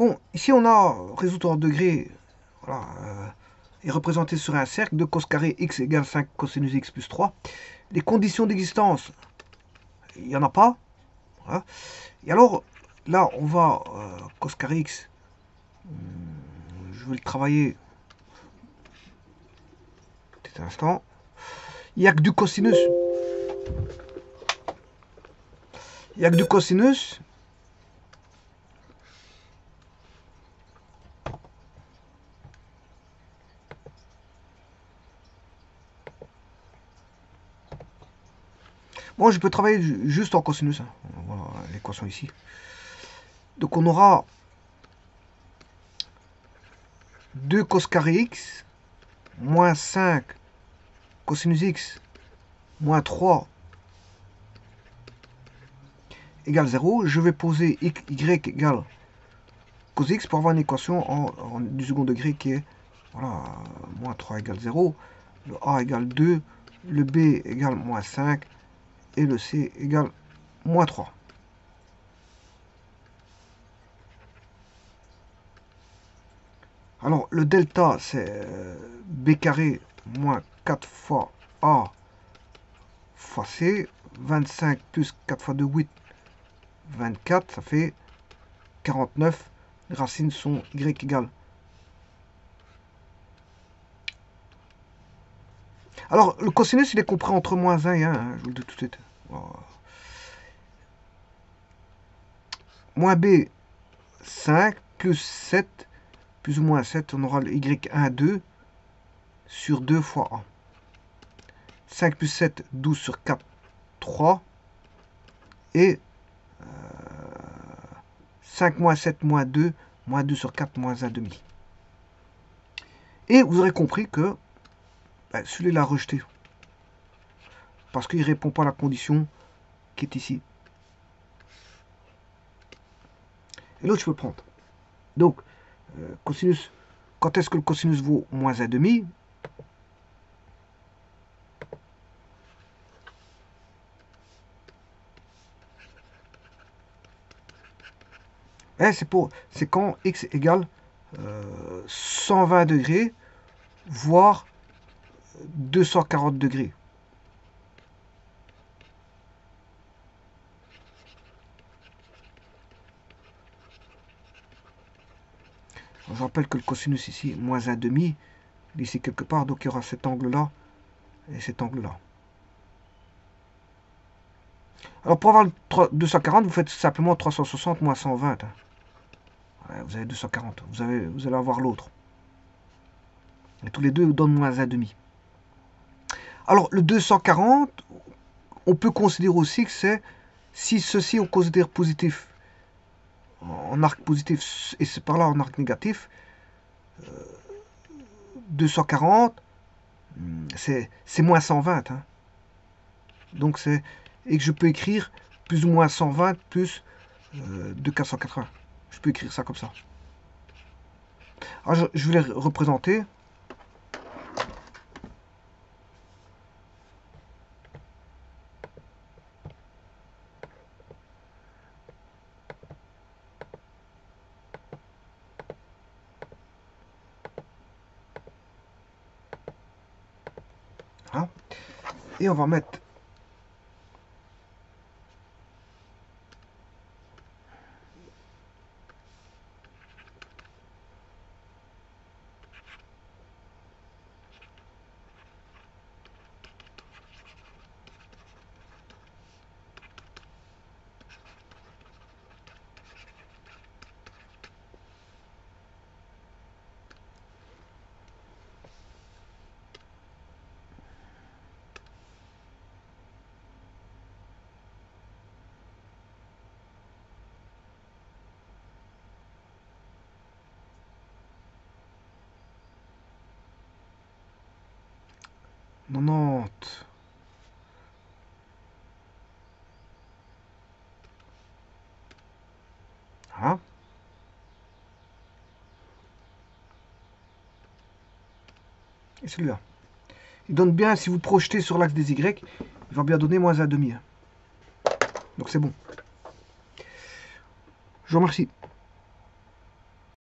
Bon, ici on a résoudre en degrés, voilà, est représenté sur un cercle de cos carré x égale 5 cosinus x plus 3. Les conditions d'existence, il n'y en a pas. Voilà. Et alors, là, on va, cos carré x, je vais le travailler un petit instant. Il n'y a que du cosinus. Il n'y a que du cosinus. Moi, je peux travailler juste en cosinus. Hein. Voilà l'équation ici. Donc, on aura 2 cos carré x moins 5 cosinus x moins 3 égale 0. Je vais poser y égale cos x pour avoir une équation du second degré qui est voilà, moins 3 égale 0, le a égale 2, le b égale moins 5 et le c égale moins 3. Alors le delta c'est b carré moins 4 fois a fois c, 25 plus 4 fois 2, 8, 24, ça fait 49. Les racines sont y égale. Alors, le cosinus, il est compris entre moins 1 et 1, hein, je vous le dis tout de suite. Voilà. Moins b, 5, plus 7, plus ou moins 7, on aura le y1, 2, sur 2 fois a. 5 plus 7, 12 sur 4, 3. Et 5 moins 7, moins 2 sur 4, moins 1 demi. Et vous aurez compris que celui-là l'a rejeté. Parce qu'il ne répond pas à la condition qui est ici. Et l'autre, je peux le prendre. Donc, cosinus, quand est-ce que le cosinus vaut moins 1 demi? C'est quand x égale 120 degrés, voire 240 degrés. Je rappelle que le cosinus ici, moins 1 demi, ici quelque part, donc il y aura cet angle-là et cet angle-là. Alors pour avoir le 240, vous faites simplement 360 moins 120. Hein. Ouais, vous avez 240, vous allez avoir l'autre. Et tous les deux donnent moins 1 demi. Alors le 240, on peut considérer aussi que c'est, si ceci on considère positif, en arc positif et c'est par là en arc négatif, 240, c'est moins 120. Hein. Donc c'est, et que je peux écrire plus ou moins 120 plus 480. Je peux écrire ça comme ça. Alors je vais les représenter. Hein. Et on va mettre Nantes. Hein. Et celui-là. Il donne bien, si vous projetez sur l'axe des Y, il va bien donner moins 1 demi. Donc c'est bon. Je vous remercie.